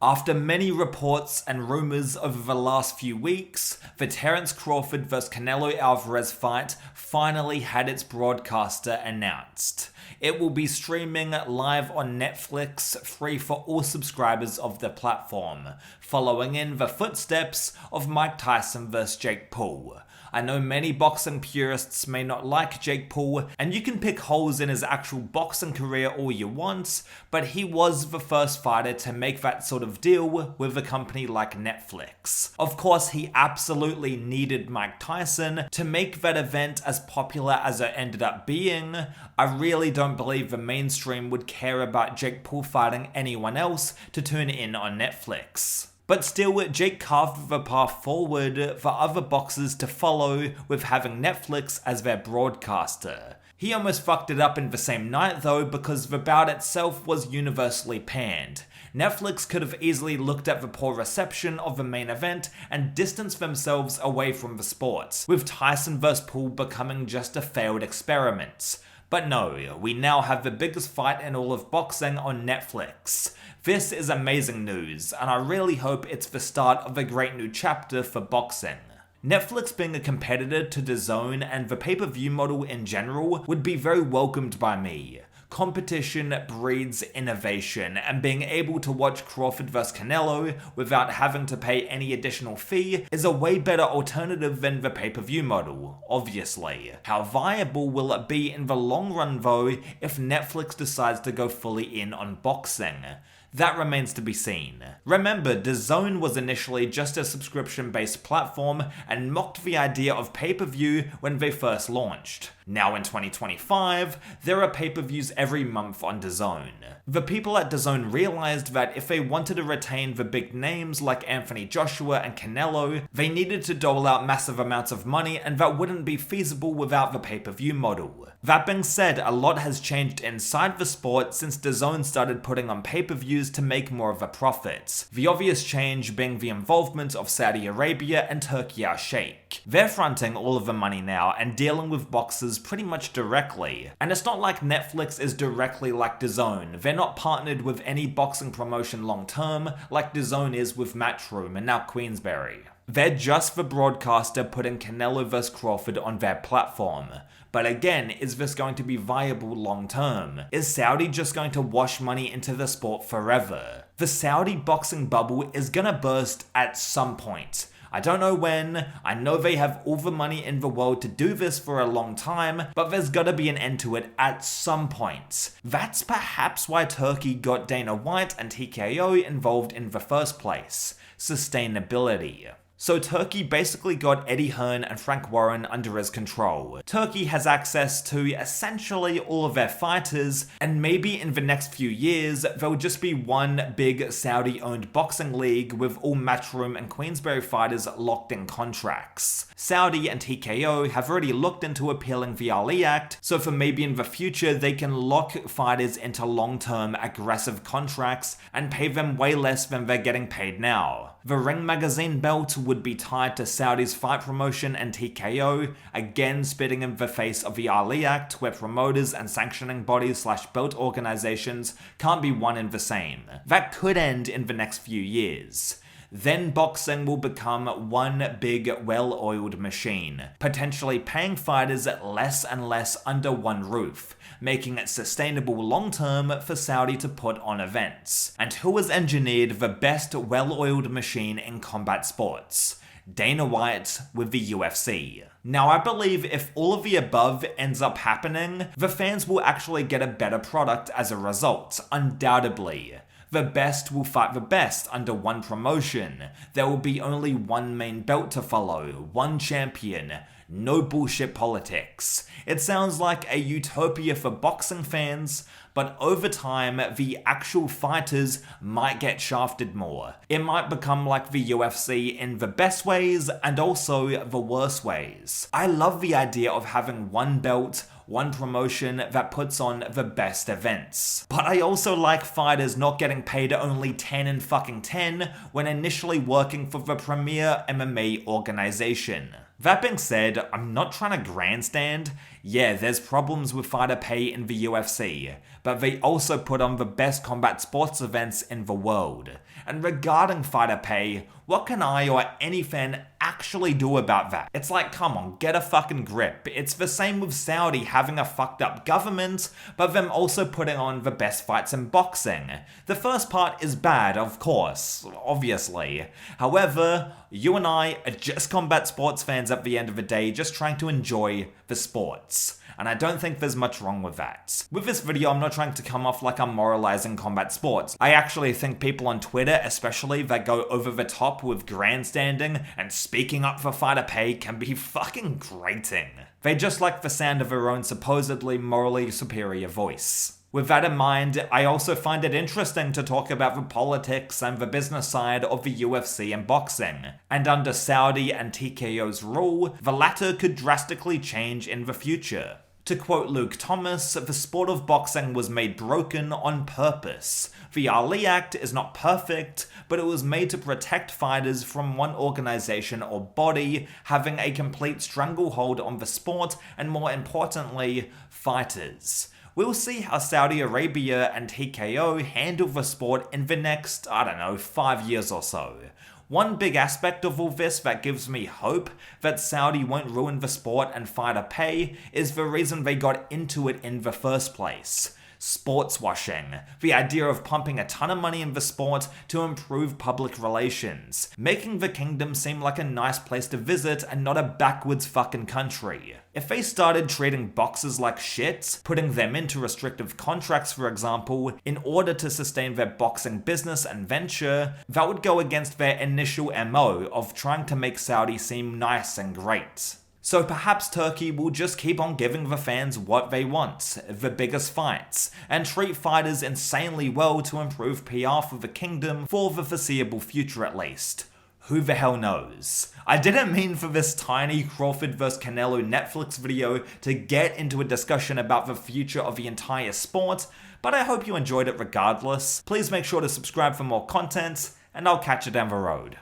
After many reports and rumors over the last few weeks, the Terence Crawford vs Canelo Alvarez fight finally had its broadcaster announced. It will be streaming live on Netflix, free for all subscribers of the platform, following in the footsteps of Mike Tyson vs Jake Paul. I know many boxing purists may not like Jake Paul, and you can pick holes in his actual boxing career all you want, but he was the first fighter to make that sort of deal with a company like Netflix. Of course, he absolutely needed Mike Tyson to make that event as popular as it ended up being. I really don't believe the mainstream would care about Jake Paul fighting anyone else to tune in on Netflix. But still, Jake carved the path forward for other boxers to follow with having Netflix as their broadcaster. He almost fucked it up in the same night though, because the bout itself was universally panned. Netflix could have easily looked at the poor reception of the main event and distanced themselves away from the sport, with Tyson vs Paul becoming just a failed experiment. But no, we now have the biggest fight in all of boxing on Netflix. This is amazing news, and I really hope it's the start of a great new chapter for boxing. Netflix being a competitor to DAZN and the pay-per-view model in general would be very welcomed by me. Competition breeds innovation, and being able to watch Crawford vs Canelo without having to pay any additional fee is a way better alternative than the pay-per-view model, obviously. How viable will it be in the long run though if Netflix decides to go fully in on boxing? That remains to be seen. Remember, DAZN was initially just a subscription-based platform and mocked the idea of pay-per-view when they first launched. Now in 2025, there are pay-per-views every month on DAZN. The people at DAZN realized that if they wanted to retain the big names like Anthony Joshua and Canelo, they needed to dole out massive amounts of money, and that wouldn't be feasible without the pay-per-view model. That being said, a lot has changed inside the sport since DAZN started putting on pay-per-views to make more of a profit. The obvious change being the involvement of Saudi Arabia and Turkey Al-Sheikh. They're fronting all of the money now and dealing with boxers pretty much directly. And it's not like Netflix is directly like DAZN. They're not partnered with any boxing promotion long term like DAZN is with Matchroom and now Queensberry. They're just the broadcaster putting Canelo vs Crawford on their platform. But again, is this going to be viable long term? Is Saudi just going to wash money into the sport forever? The Saudi boxing bubble is gonna burst at some point. I don't know when. I know they have all the money in the world to do this for a long time, but there's gotta be an end to it at some point. That's perhaps why Turkey got Dana White and TKO involved in the first place. Sustainability. So Turkey basically got Eddie Hearn and Frank Warren under his control. Turkey has access to essentially all of their fighters, and maybe in the next few years, there'll just be one big Saudi-owned boxing league with all Matchroom and Queensberry fighters locked in contracts. Saudi and TKO have already looked into appealing the Ali Act, so for maybe in the future they can lock fighters into long-term aggressive contracts and pay them way less than they're getting paid now. The Ring Magazine belt would be tied to Saudi's fight promotion and TKO, again spitting in the face of the Ali Act, where promoters and sanctioning bodies / belt organizations can't be one and the same. That could end in the next few years. Then boxing will become one big, well-oiled machine, potentially paying fighters less and less under one roof, making it sustainable long-term for Saudi to put on events. And who has engineered the best well-oiled machine in combat sports? Dana White with the UFC. Now I believe if all of the above ends up happening, the fans will actually get a better product as a result, undoubtedly. The best will fight the best under one promotion. There will be only one main belt to follow, one champion. No bullshit politics. It sounds like a utopia for boxing fans, but over time, the actual fighters might get shafted more. It might become like the UFC in the best ways and also the worst ways. I love the idea of having one belt, one promotion that puts on the best events. But I also like fighters not getting paid only 10 and fucking 10 when initially working for the premier MMA organization. That being said, I'm not trying to grandstand. Yeah, there's problems with fighter pay in the UFC, but they also put on the best combat sports events in the world. And regarding fighter pay, what can I or any fan actually do about that? It's like, come on, get a fucking grip. It's the same with Saudi having a fucked up government, but them also putting on the best fights in boxing. The first part is bad, of course, obviously. However, you and I are just combat sports fans at the end of the day, just trying to enjoy the sports. And I don't think there's much wrong with that. With this video, I'm not trying to come off like I'm moralizing combat sports. I actually think people on Twitter, especially, that go over the top with grandstanding and speaking up for fighter pay can be fucking grating. They just like the sound of their own supposedly morally superior voice. With that in mind, I also find it interesting to talk about the politics and the business side of the UFC and boxing. And under Saudi and TKO's rule, the latter could drastically change in the future. To quote Luke Thomas, the sport of boxing was made broken on purpose. The Ali Act is not perfect, but it was made to protect fighters from one organization or body having a complete stranglehold on the sport, and more importantly, fighters. We'll see how Saudi Arabia and TKO handle the sport in the next, 5 years or so. One big aspect of all this that gives me hope that Saudi won't ruin the sport and fighter pay is the reason they got into it in the first place. Sports washing. The idea of pumping a ton of money in the sport to improve public relations, making the kingdom seem like a nice place to visit and not a backwards fucking country. If they started treating boxers like shit, putting them into restrictive contracts for example, in order to sustain their boxing business and venture, that would go against their initial MO of trying to make Saudi seem nice and great. So perhaps Turkey will just keep on giving the fans what they want, the biggest fights, and treat fighters insanely well to improve PR for the kingdom for the foreseeable future at least. Who the hell knows? I didn't mean for this tiny Crawford vs Canelo Netflix video to get into a discussion about the future of the entire sport, but I hope you enjoyed it regardless. Please make sure to subscribe for more content, and I'll catch you down the road.